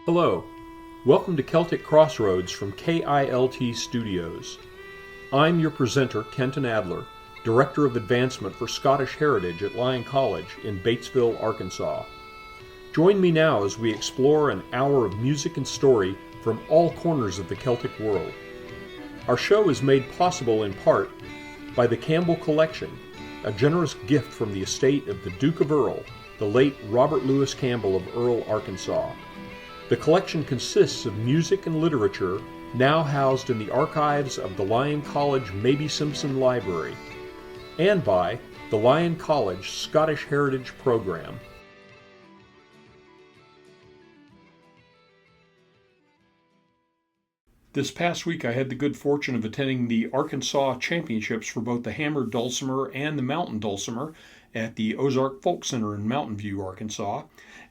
Hello, welcome to Celtic Crossroads from KILT Studios. I'm your presenter, Kenton Adler, Director of Advancement for Scottish Heritage at Lyon College in Batesville, Arkansas. Join me now as we explore an hour of music and story from all corners of the Celtic world. Our show is made possible in part by the Campbell Collection, a generous gift from the estate of the Duke of Earl, the late Robert Louis Campbell of Earl, Arkansas. The collection consists of music and literature now housed in the archives of the Lyon College Mabie Simpson Library, and by the Lyon College Scottish Heritage Program. This past week I had the good fortune of attending the Arkansas Championships for both the hammered dulcimer and the mountain dulcimer at the Ozark Folk Center in Mountain View, Arkansas.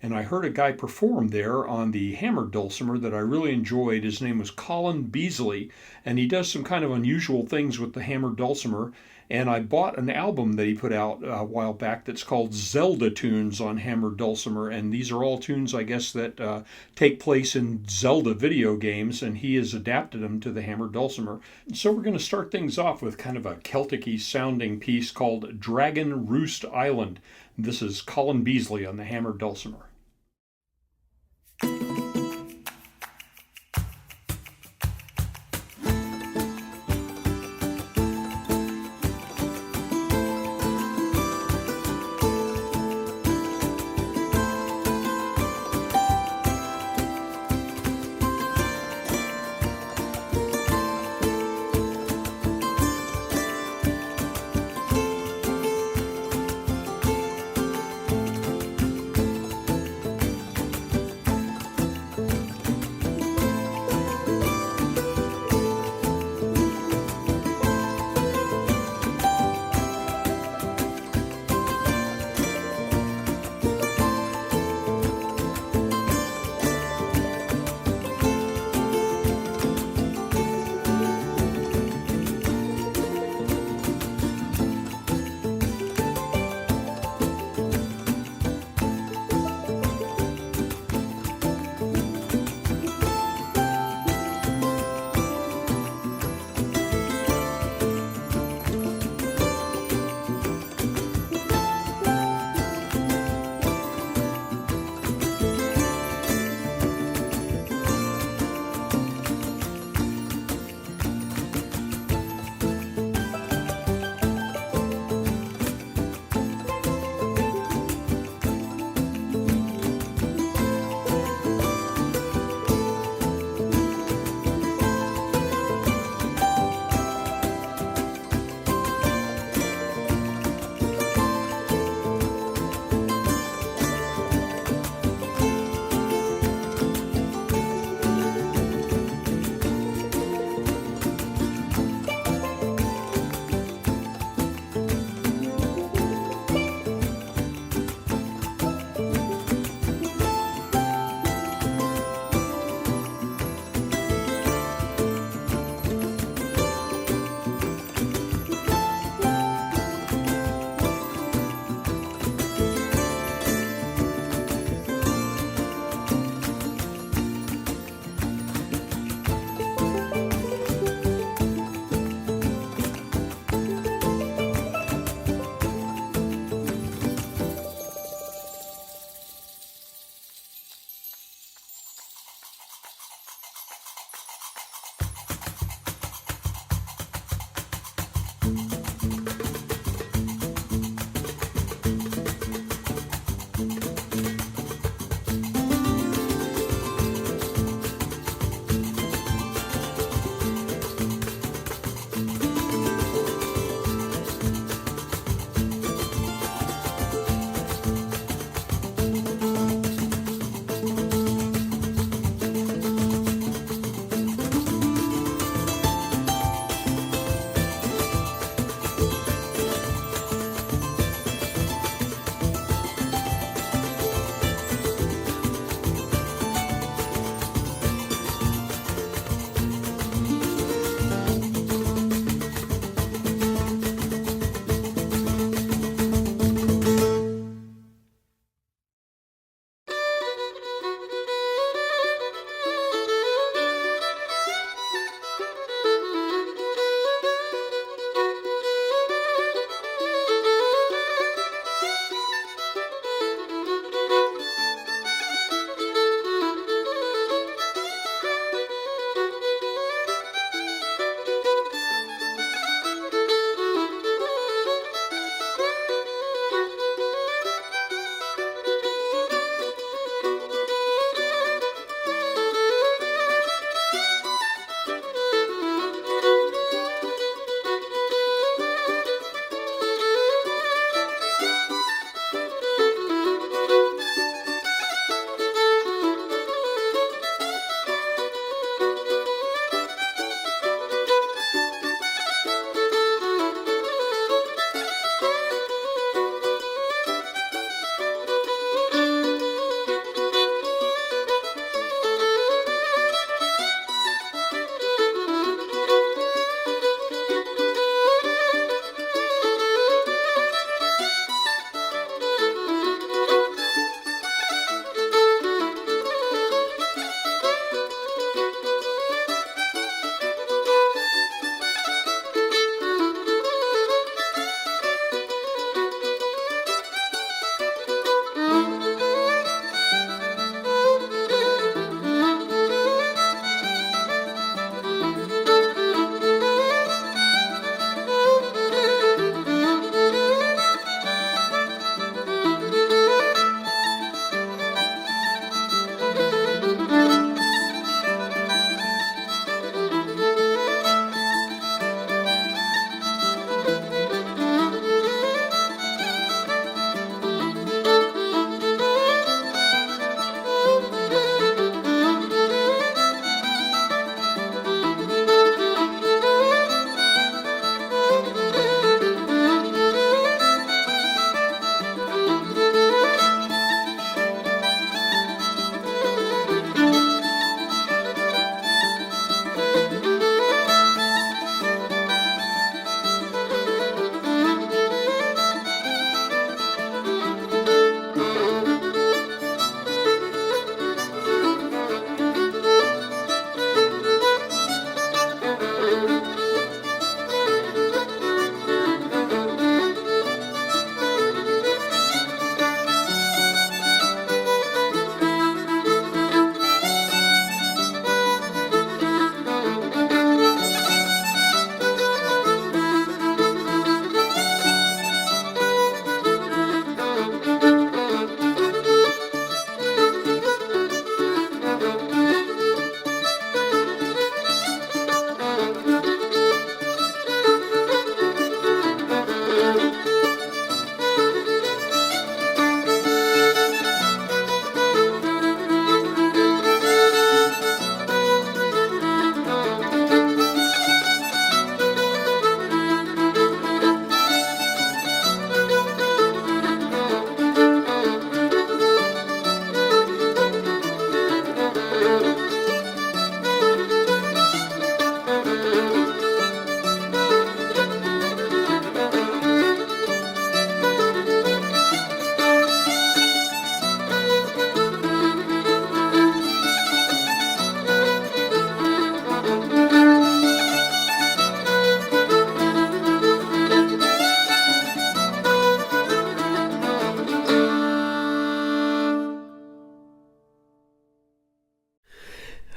And I heard a guy perform there on the hammered dulcimer that I really enjoyed. His name was Colin Beasley, and he does some kind of unusual things with the hammered dulcimer. And I bought an album that he put out a while back that's called Zelda Tunes on Hammered Dulcimer, and these are all tunes, I guess, that take place in Zelda video games, and he has adapted them to the hammered dulcimer. So we're going to start things off with kind of a Celtic-y sounding piece called Dragon Roost Island. This is Colin Beasley on the hammered dulcimer.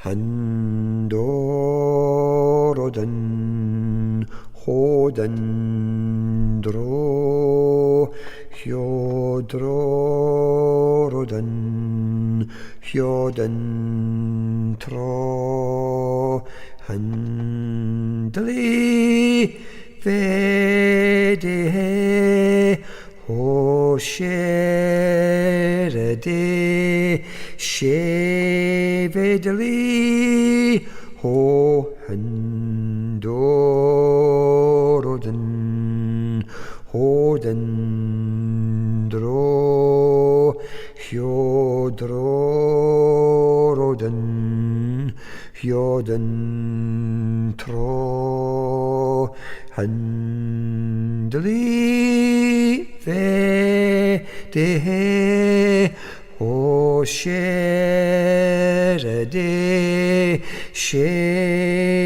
Handorodan hodandro hyodrorodan hyodantro handli vede Hosherede shevedli ho handorodan hodandro hyodrorodan hyodantro handli vede Hosherede shevedli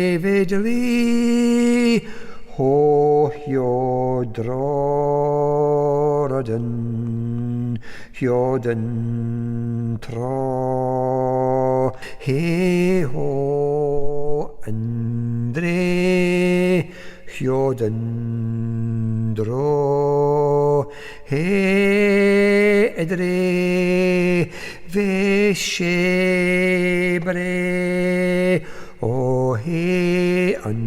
ho hyodrorodan hyodantro he ho andre hyodandro he edre veshebre o he an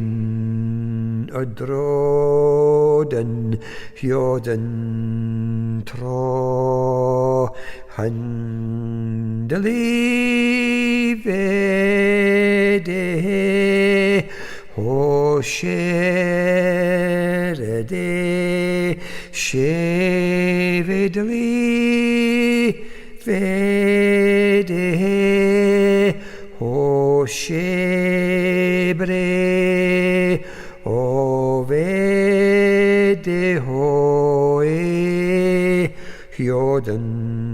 adrodan hyodantro handli vede Hosherede shevedli vede Hoshebre o vede hoe hyodantro.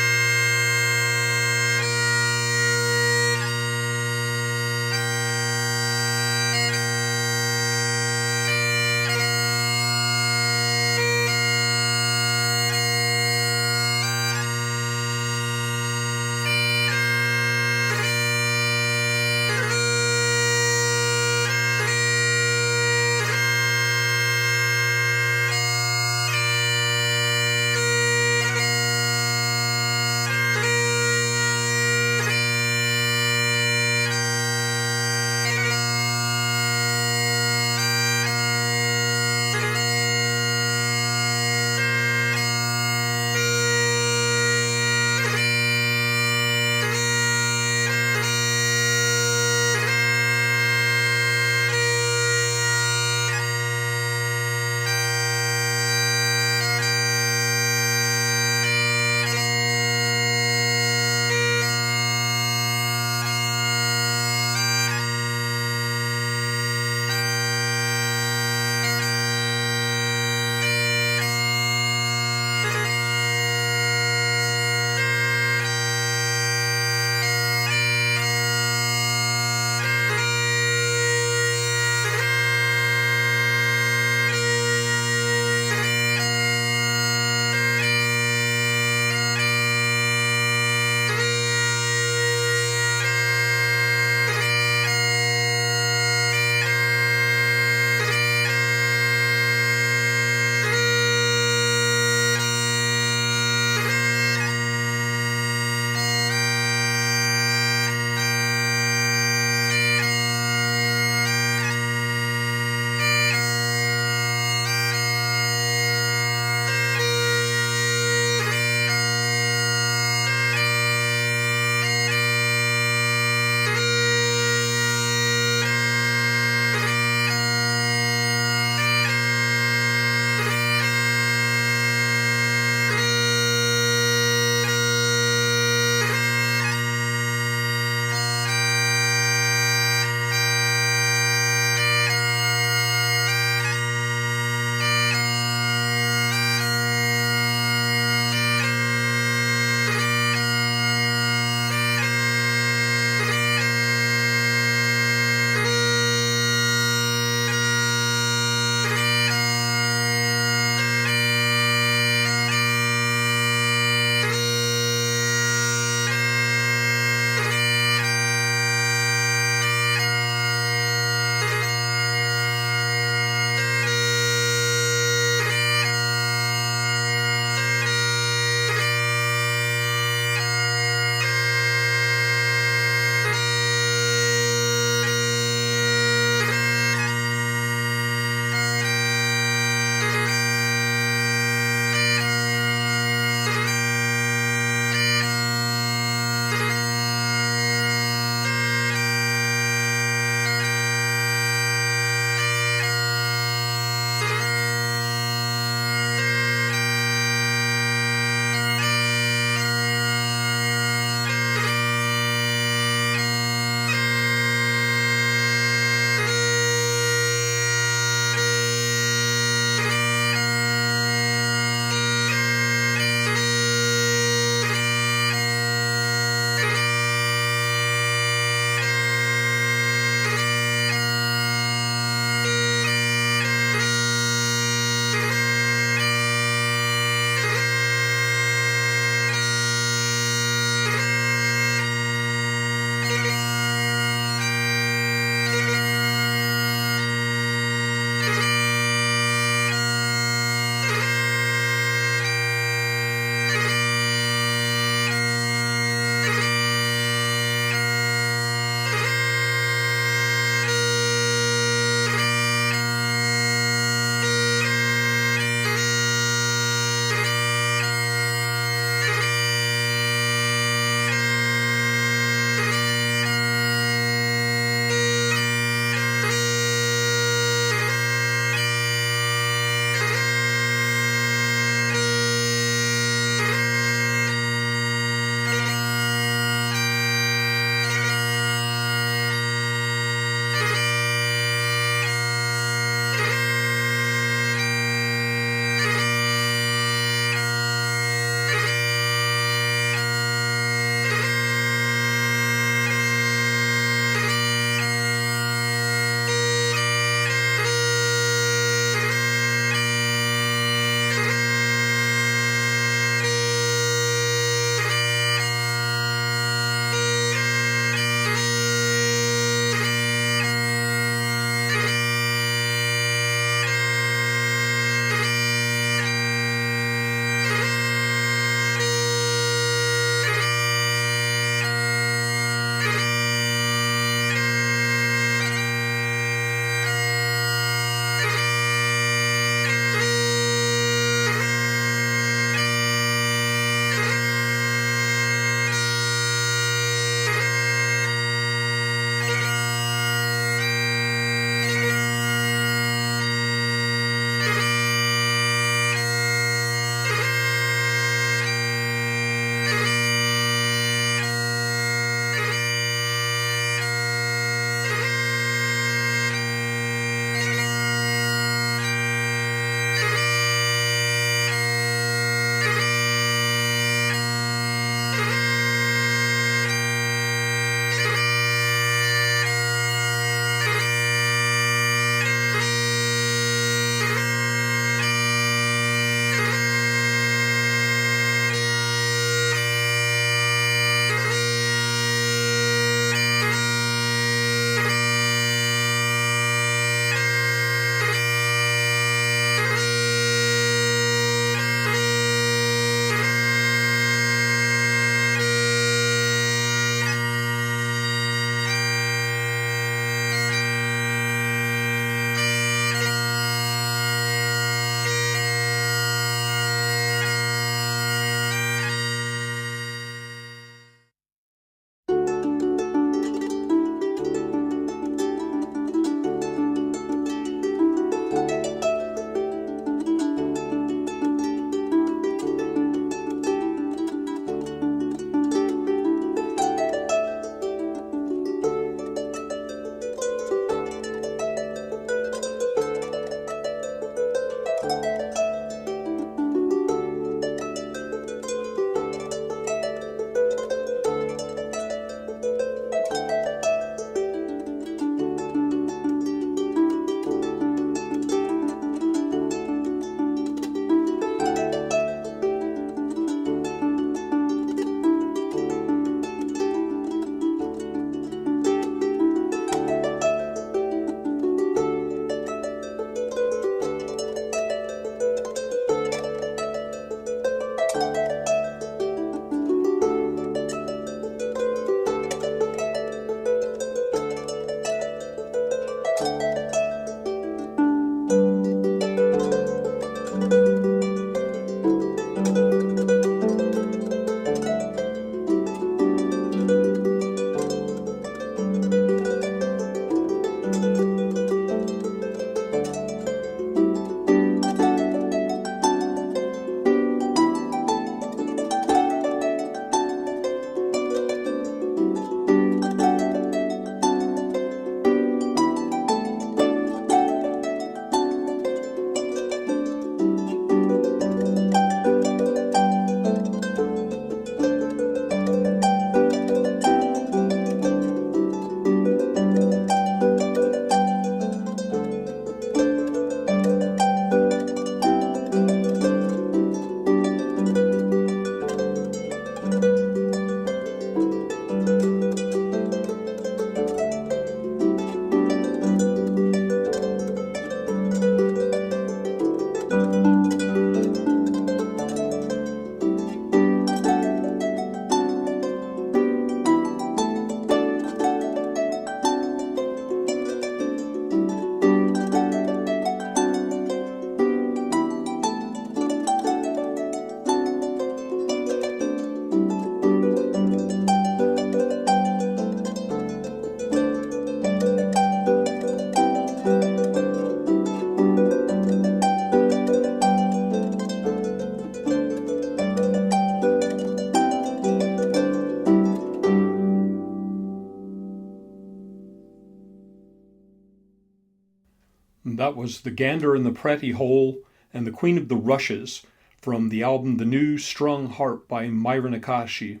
That was The Gander in the Pretty Hole and The Queen of the Rushes from the album The New Strung Harp by Myra Nakashi.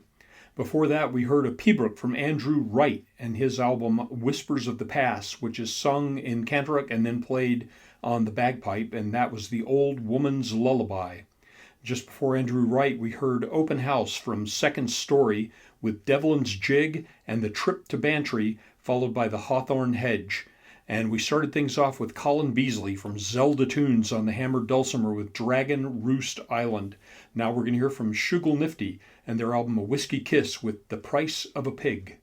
Before that, we heard a pibroch from Andrew Wright and his album Whispers of the Past, which is sung in cantoric and then played on the bagpipe, and that was The Old Woman's Lullaby. Just before Andrew Wright, we heard Open House from Second Story with Devlin's Jig and The Trip to Bantry, followed by The Hawthorne Hedge. And we started things off with Colin Beasley from Zelda Tunes on the hammered dulcimer with Dragon Roost Island. Now we're going to hear from Shugal Nifty and their album A Whiskey Kiss with The Price of a Pig.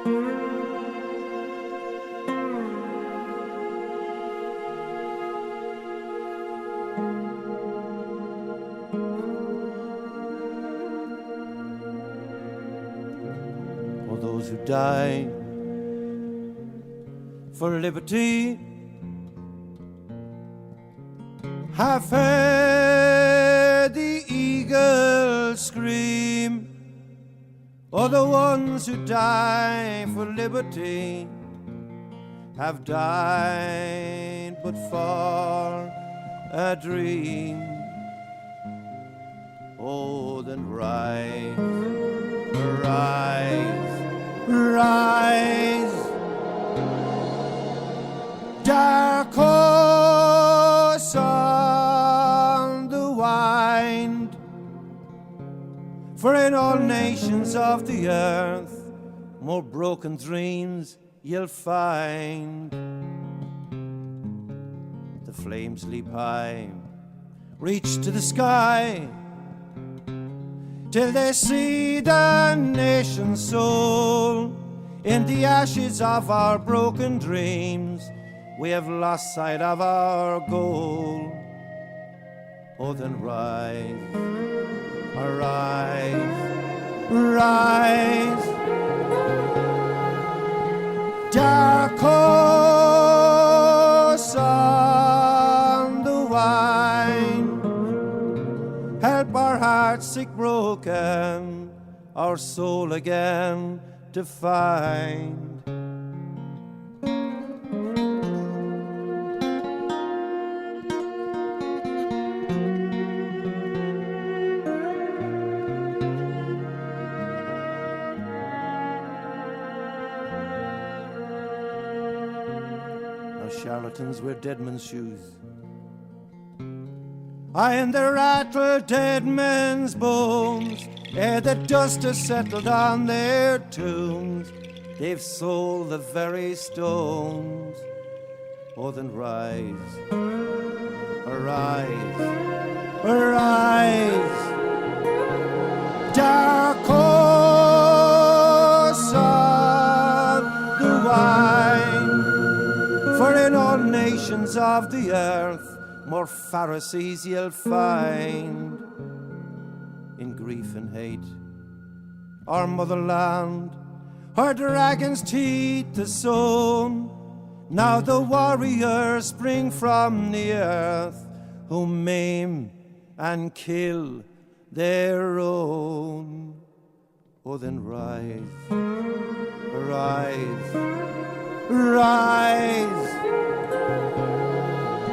For those who die for liberty have heard the eagle scream, or the ones who die for liberty have died but for a dream. Oh, then rise, rise, rise, dark horse on the wind, for in all nations of the earth more broken dreams you'll find. The flames leap high, reach to the sky, till they see the nation's soul. In the ashes of our broken dreams, we have lost sight of our goal. Oh, then rise, arise, rise, dark horse on the wine. Help our hearts sick broken, our soul again to find. Now charlatans wear dead men's shoes, aye, and they rattle dead men's bones. Ere the dust has settled on their tombs, they've sold the very stones. Oh, then rise, arise, arise, dark horse on the wine, for in all nations of the earth more Pharisees you'll find. In grief and hate, our motherland, her dragon's teeth is sown. Now the warriors spring from the earth, who maim and kill their own. Oh, then rise, rise, rise,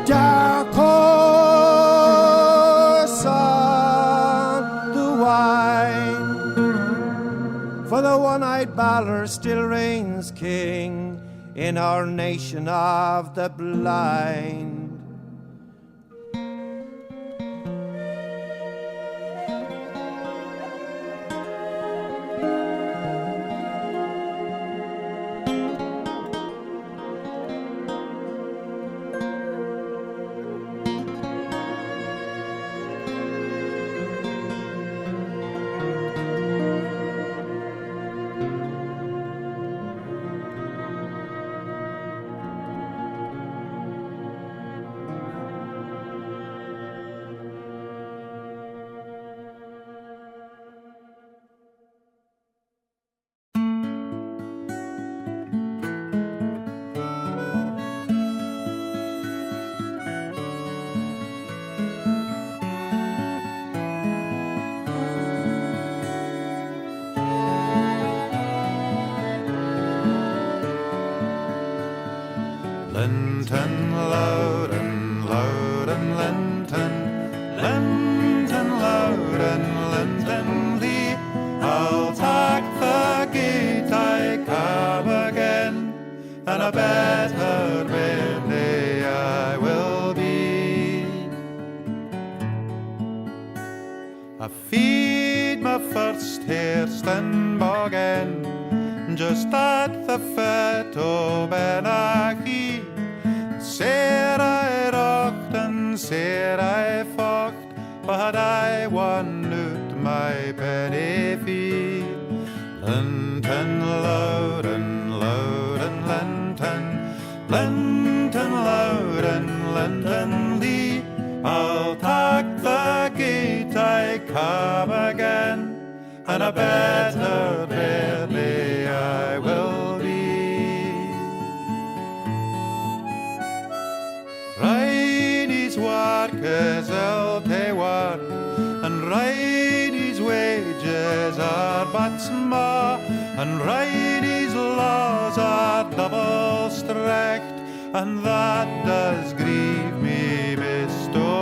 dark horse on the wine, for the one-eyed Balor still reigns king in our nation of the blind. Linton, Loudon, Loudon, Linton, Linton, Loudon, Linton Lee. I'll take the gate, I come again, and a better windy I will be. I feed my first hairsten again, just at the foot of Benachie. Ser I rocht and ser I focht, but I won out my penny fee. Linton, Loudon, I'll take the gate, I come again, and a better barely I will be. Ridey's work is healthy work, and Ridey's wages are but small, and Ridey's laws are double strict, and that does grieve me bestow.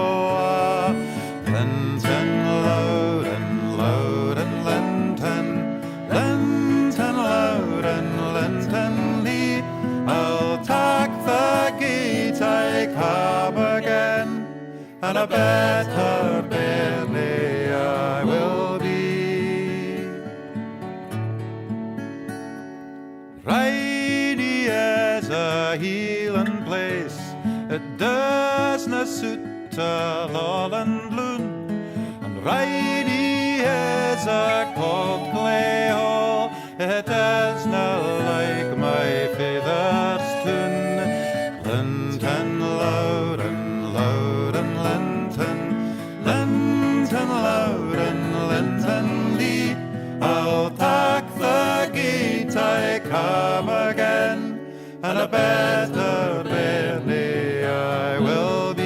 Linton loud and loud and Linton, Linton loud and Linton lee. I'll take the gate, I come again, and a better barely I will be. Ridey is a healing place, it does not suit a lowland loon, and Ridey is a cold clay hole, it is not like my father's tune. Linton loud and loud and Linton, Linton loud and Linton lee. I'll take the gate, I come again, and a better barely I will be.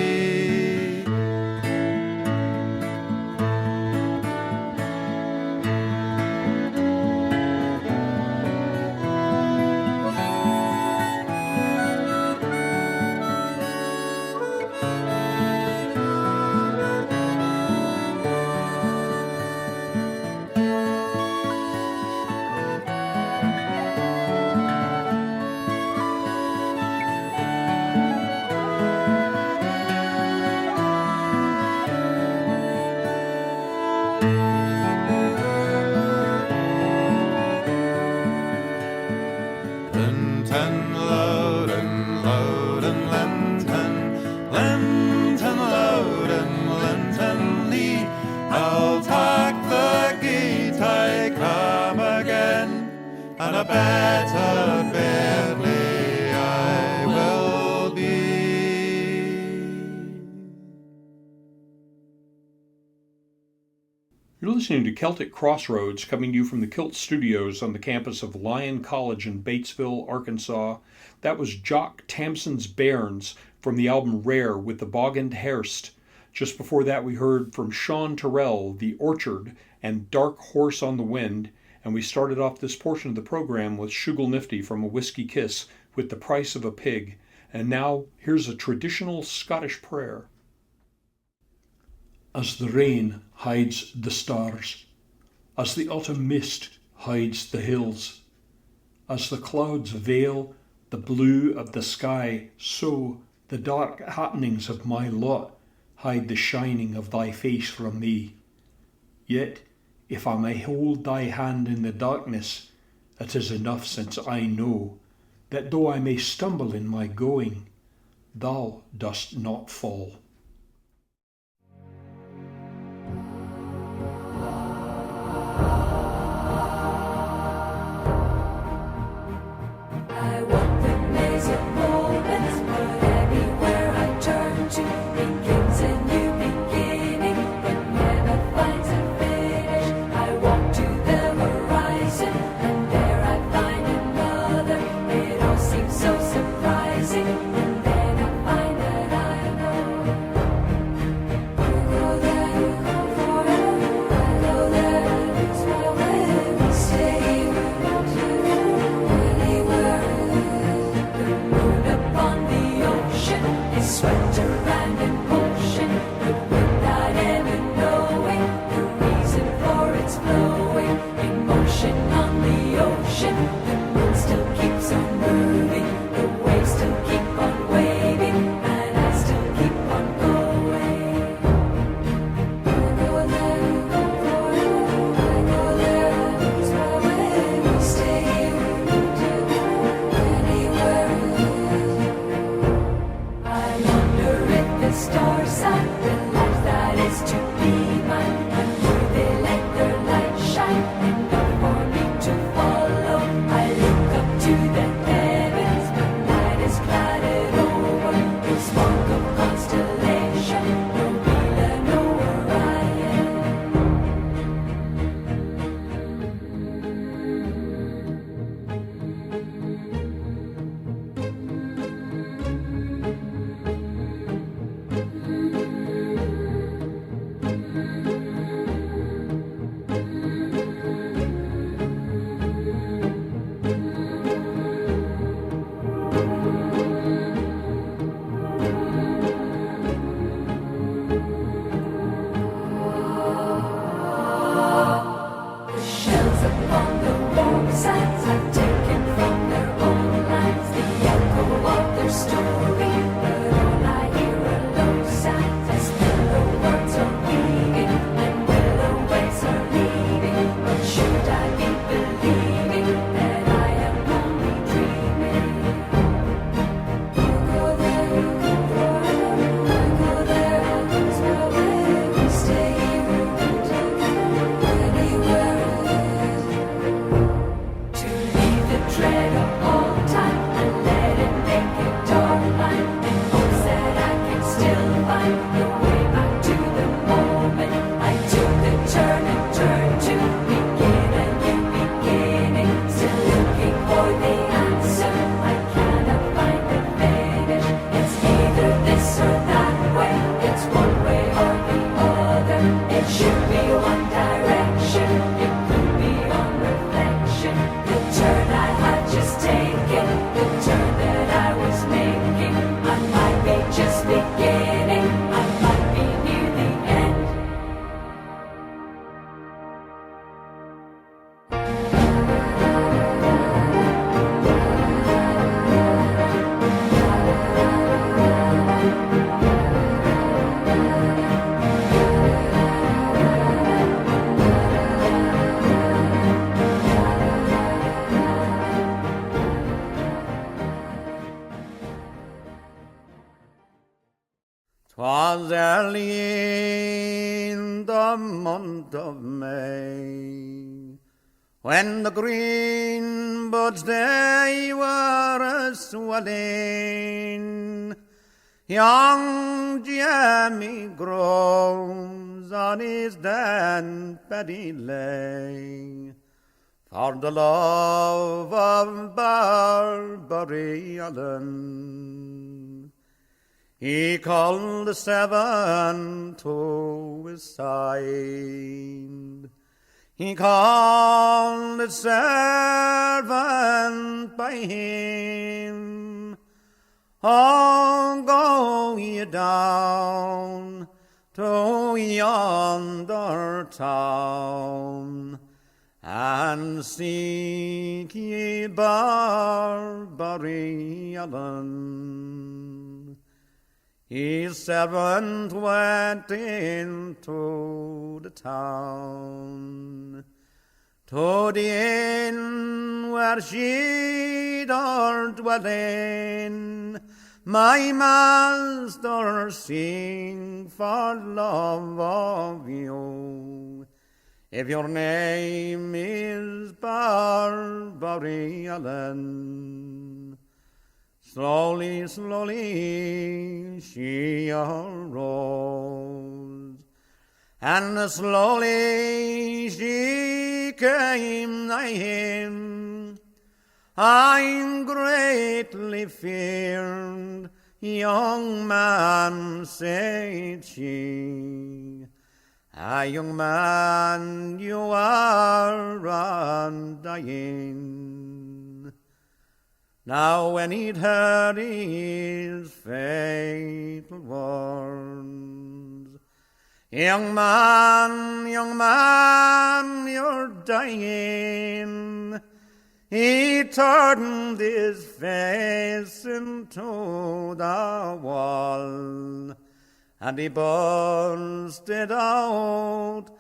Linton loud and loud and Linton, Linton loud and Linton lee. I'll take the gate, I come again, and a better barely I will be. You're listening to Celtic Crossroads, coming to you from the Kilt Studios on the campus of Lyon College in Batesville, Arkansas. That was Jock Tamson's Bairns from the album Rare with the Bog and Hairst. Just before that we heard from Sean Terrell, The Orchard, and Dark Horse on the Wind, and we started off this portion of the program with Shugal Nifty from A Whiskey Kiss with The Price of a Pig. And now here's a traditional Scottish prayer. As the rain hides the stars, as the autumn mist hides the hills, as the clouds veil the blue of the sky, so the dark happenings of my lot hide the shining of thy face from me. Yet, if I may hold thy hand in the darkness, it is enough, since I know that though I may stumble in my going, thou dost not fall. I walk the maze of moments, but everywhere I turn to begins a new beginning, but never finds a finish. I walk to the horizon, and there I find another. It all seems so surprising, and then I find that I know. You go there, you go forever. I go there, I lose my way. We stay here, we don't do anywhere. The moon upon the ocean is swept around in motion, but without ever knowing the reason for its flowing. In motion on the ocean, the moon still keeps on moving, the waves still keep on waving, and I still keep on going. I go there, you go forever. I go there, I lose my way. We stay here, we don't do anywhere. I wonder if the stars are the life that is to be mine, and would they let their light shine enough for me to follow? I look up to the heavens, but night is clouded over. The smoke of constellation, no the month of May, when the green buds they were a-swelling. Young Jemmy grows on his dead bed lay, for the love of Barbary Allen. He called the seven to his side. He called the servant by him. Oh, go ye down to yonder town, and seek ye Barbary Allen. His servant went into the town, to the inn where she'd are dwelling. My master, sing for love of you. If your name is Barbary Allen. Slowly, slowly she arose, and slowly she came nigh him. I'm greatly feared, young man, said she. Young man, you are undying. Now when he'd heard his fatal words, young man, you're dying. He turned his face into the wall, and he bursted out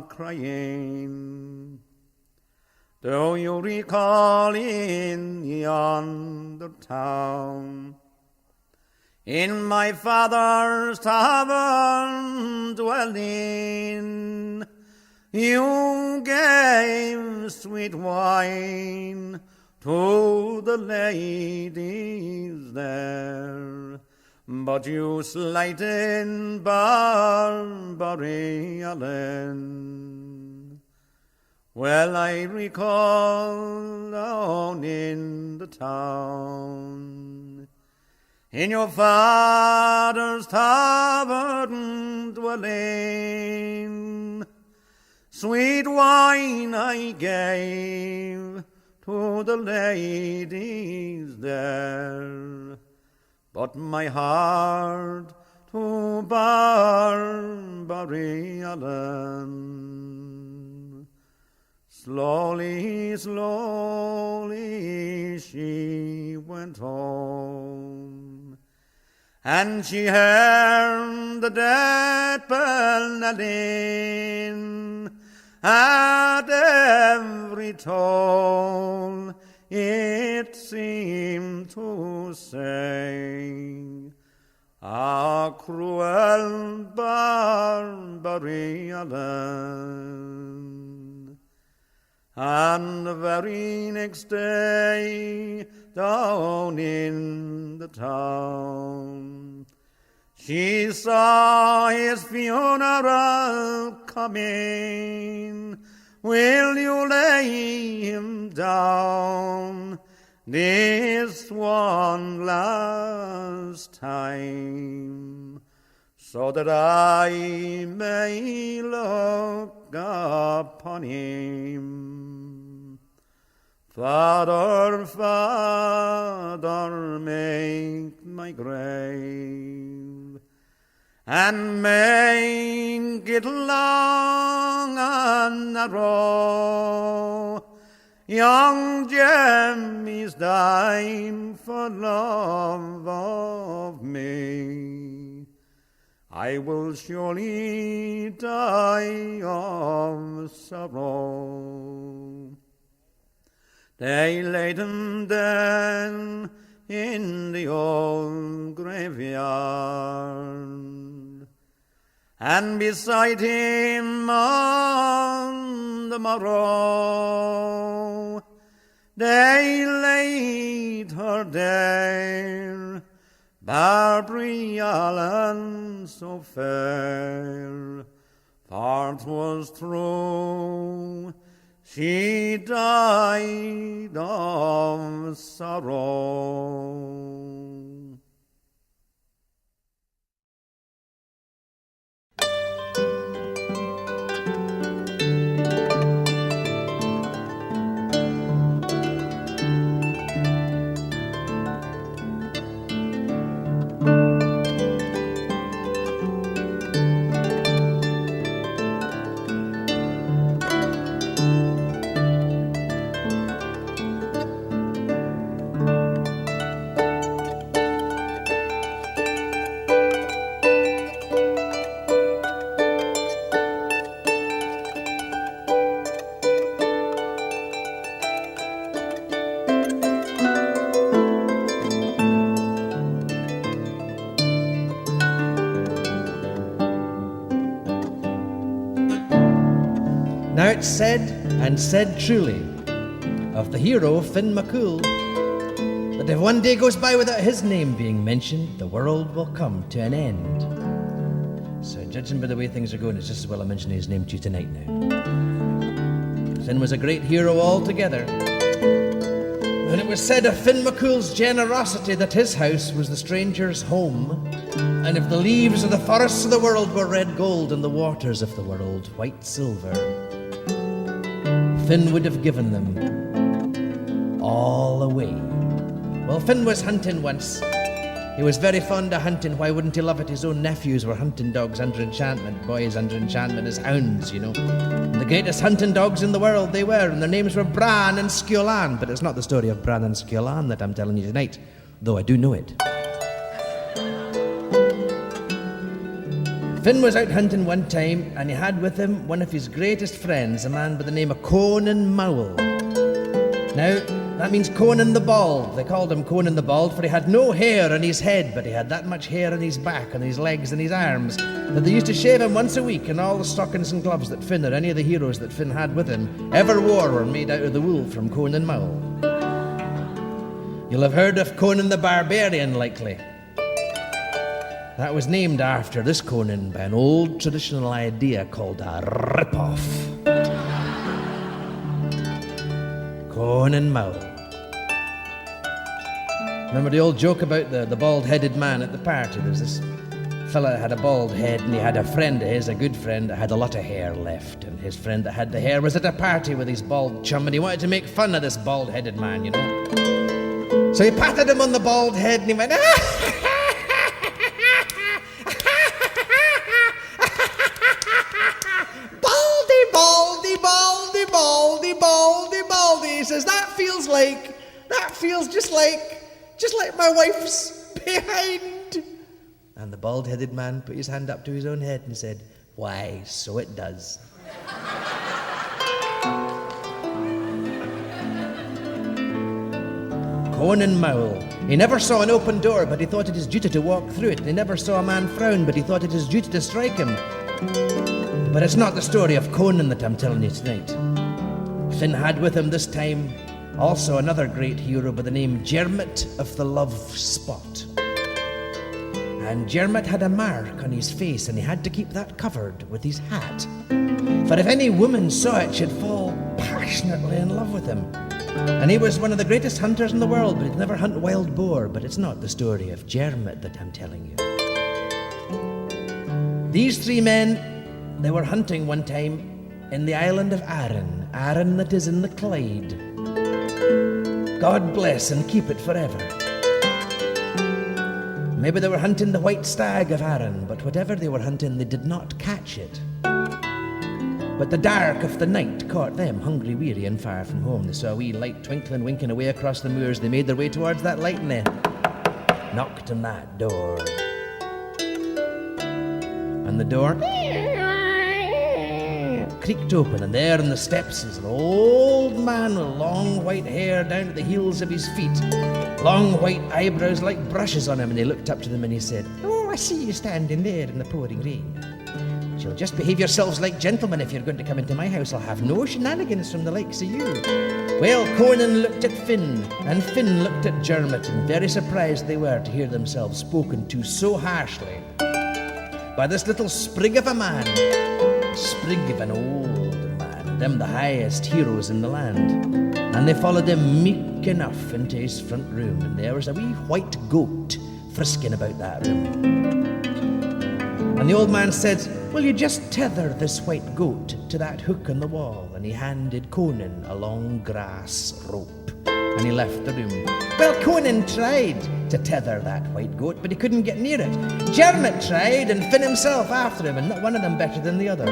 crying. Do you recall in yonder town, in my father's tavern dwelling, you gave sweet wine to the ladies there, but you slighted Barbary Allen. Well, I recall down in the town, in your father's tavern dwelling, sweet wine I gave to the ladies there, but my heart to Barbary Allen. Slowly, slowly she went home, and she heard the dead bell knelling. At every toll it seemed to say, a cruel Barbary Allen. And the very next day, down in the town, she saw his funeral coming. Will you lay him down this one last time, so that I may look upon him? Father, Father, make my grave, and make it long and narrow. Young Jemmy's dying for love of me. I will surely die of sorrow. They laid him then in the old graveyard, and beside him on the morrow they laid her there, Barbary Allen so fair, for 'twas true she died of sorrow. Now it's said, and said truly, of the hero Finn McCool, that if one day goes by without his name being mentioned, the world will come to an end. So judging by the way things are going, it's just as well I mention his name to you tonight now. Finn was a great hero altogether. And it was said of Finn McCool's generosity that his house was the stranger's home, and if the leaves of the forests of the world were red gold and the waters of the world white silver, Finn would have given them all away. Well, Finn was hunting once. He was very fond of hunting. Why wouldn't he love it? His own nephews were hunting dogs under enchantment, boys under enchantment as hounds, you know. And the greatest hunting dogs in the world they were, and their names were Bran and Skiolan. But it's not the story of Bran and Skiolan that I'm telling you tonight, though I do know it. Finn was out hunting one time, and he had with him one of his greatest friends, a man by the name of Conan Mowell. Now, that means Conan the Bald. They called him Conan the Bald, for he had no hair on his head, but he had that much hair on his back, on his legs, and his arms, that they used to shave him once a week, and all the stockings and gloves that Finn or any of the heroes that Finn had with him ever wore were made out of the wool from Conan Mowell. You'll have heard of Conan the Barbarian, likely. That was named after this Conan by an old traditional idea called a rip-off. Conan Mowell. Remember the old joke about the bald-headed man at the party? There's this fella that had a bald head, and he had a friend of his, a good friend, that had a lot of hair left. And his friend that had the hair was at a party with his bald chum, and he wanted to make fun of this bald-headed man, you know. So he patted him on the bald head, and he went, ah! Baldy. He says, that feels just like my wife's behind. And the bald-headed man put his hand up to his own head and said, why, so it does. Conan Mowell. He never saw an open door, but he thought it his duty to walk through it. He never saw a man frown, but he thought it his duty to strike him. But it's not the story of Conan that I'm telling you tonight. Finn had with him this time also another great hero by the name Dermot of the Love Spot. And Dermot had a mark on his face, and he had to keep that covered with his hat. For if any woman saw it, she'd fall passionately in love with him. And he was one of the greatest hunters in the world, but he'd never hunt wild boar. But it's not the story of Dermot that I'm telling you. These three men, they were hunting one time in the island of Arran that is in the Clyde. God bless and keep it forever. Maybe they were hunting the white stag of Arran, but whatever they were hunting, they did not catch it. But the dark of the night caught them, hungry, weary, and far from home. They saw a wee light twinkling, winking away across the moors. They made their way towards that light, and they knocked on that door. And the door creaked open, and there on the steps is an old man with long white hair down to the heels of his feet, long white eyebrows like brushes on him, and he looked up to them and he said, "Oh, I see you standing there in the pouring rain. You'll just behave yourselves like gentlemen if you're going to come into my house. I'll have no shenanigans from the likes of you. Well, Conan looked at Finn, and Finn looked at Dermot, and very surprised they were to hear themselves spoken to so harshly by this little sprig of a man, sprig of an old man, and them the highest heroes in the land. And they followed him meek enough into his front room, and there was a wee white goat frisking about that room. And the old man said, "Will you just tether this white goat to that hook on the wall?" And he handed Conan a long grass rope, and he left the room. Well, Conan tried to tether that white goat, but he couldn't get near it. Dermot tried, and Finn himself after him, and not one of them better than the other.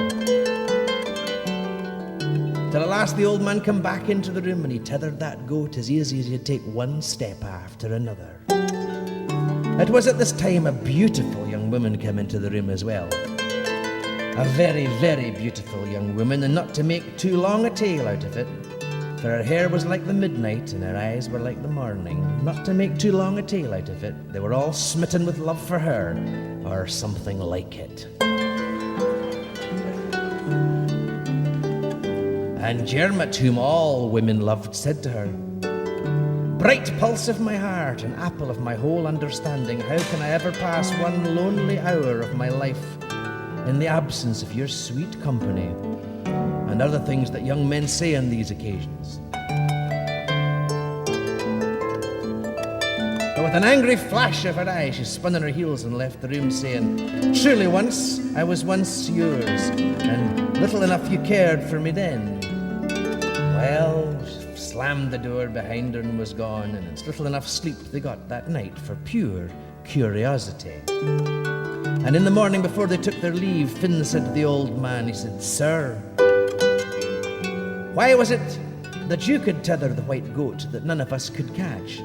Till at last the old man come back into the room, and he tethered that goat as easy as you'd take one step after another. It was at this time a beautiful young woman came into the room as well. A very, very beautiful young woman, and not to make too long a tale out of it, for her hair was like the midnight and her eyes were like the morning. Not to make too long a tale out of it, they were all smitten with love for her, or something like it. And Dermot, whom all women loved, said to her, "Bright pulse of my heart and apple of my whole understanding, how can I ever pass one lonely hour of my life in the absence of your sweet company?" And other things that young men say on these occasions. But with an angry flash of her eye, she spun on her heels and left the room, saying, "Truly once I was once yours, and little enough you cared for me then." Well, slammed the door behind her and was gone, and it's little enough sleep they got that night for pure curiosity. And in the morning before they took their leave, Finn said to the old man, he said, "Sir, why was it that you could tether the white goat that none of us could catch?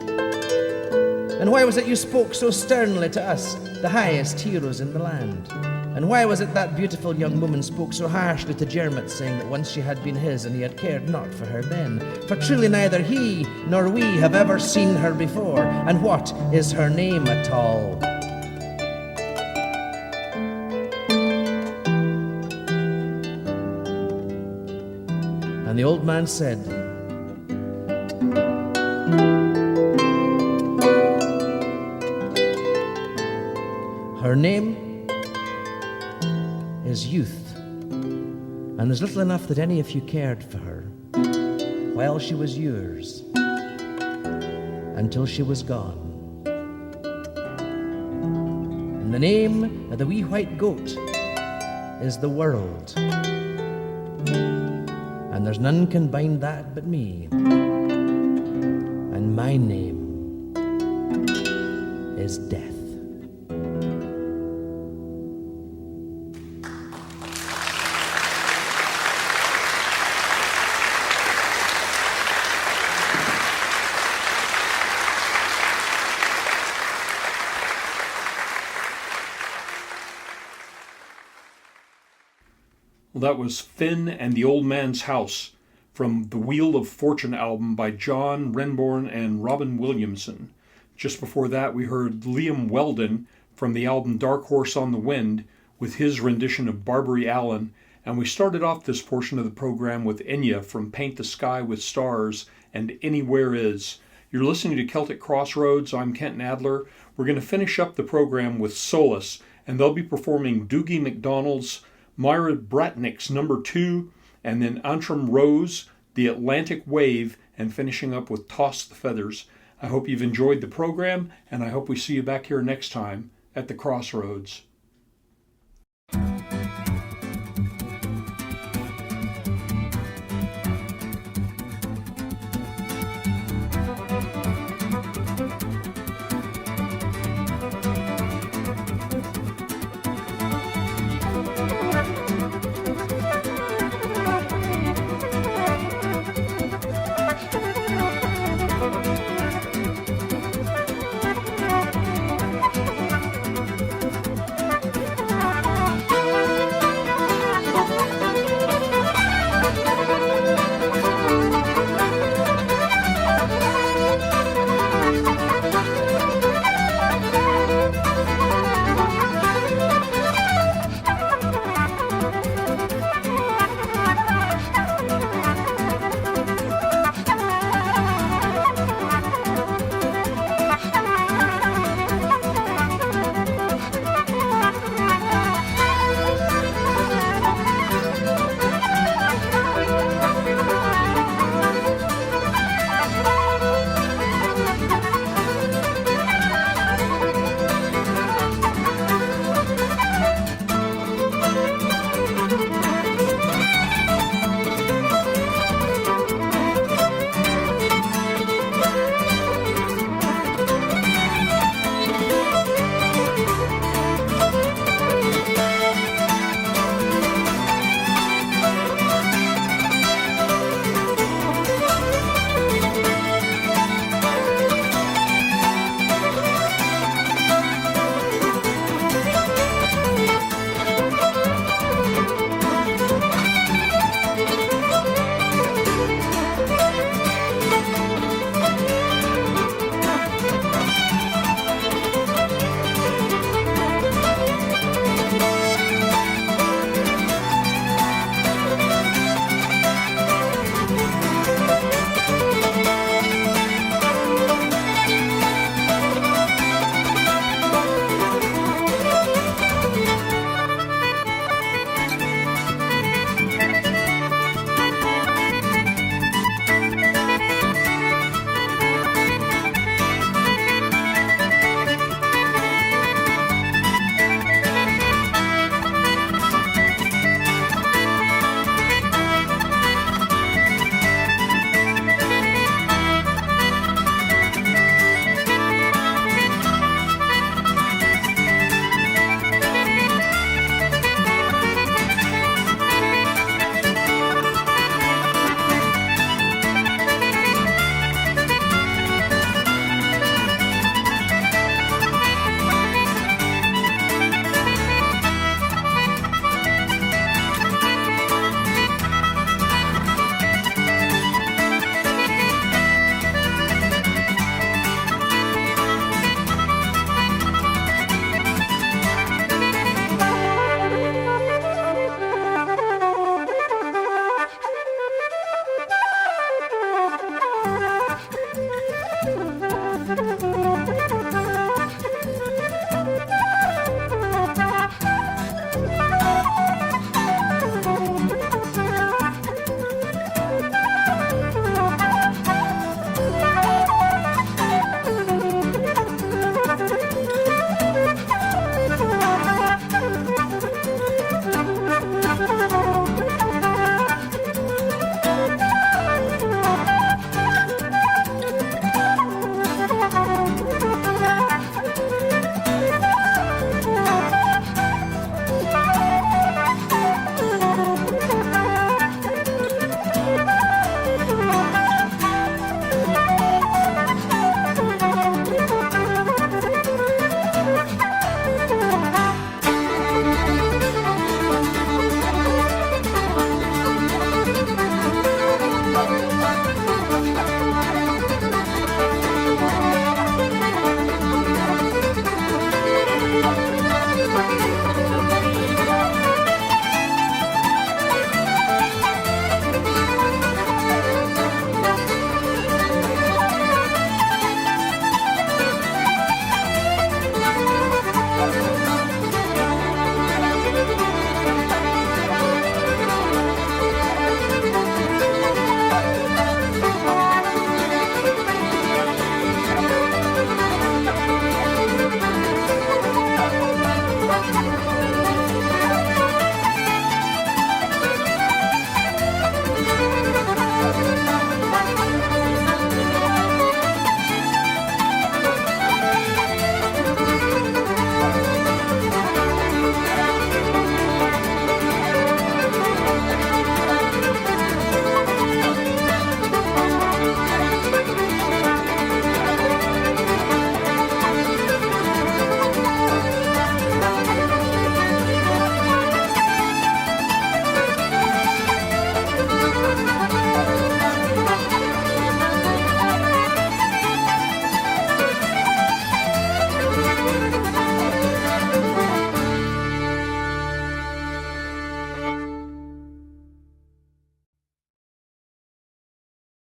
And why was it you spoke so sternly to us, the highest heroes in the land? And why was it that beautiful young woman spoke so harshly to Dermot, saying that once she had been his and he had cared not for her then? For truly neither he nor we have ever seen her before. And what is her name at all?" And the old man said, "Her name is youth, and there's little enough that any of you cared for her while she was yours, until she was gone. And the name of the wee white goat is the world, and there's none can bind that but me, and my name is death." Well, that was Finn and the Old Man's House from the Wheel of Fortune album by John Renbourn and Robin Williamson. Just before that, we heard Liam Weldon from the album Dark Horse on the Wind with his rendition of Barbary Allen. And we started off this portion of the program with Enya from Paint the Sky with Stars and Anywhere Is. You're listening to Celtic Crossroads. I'm Kenton Adler. We're going to finish up the program with Solace, and they'll be performing Doogie McDonald's Myra Bratnick's Number 2, and then Antrim Rose, The Atlantic Wave, and finishing up with Toss the Feathers. I hope you've enjoyed the program, and I hope we see you back here next time at the Crossroads.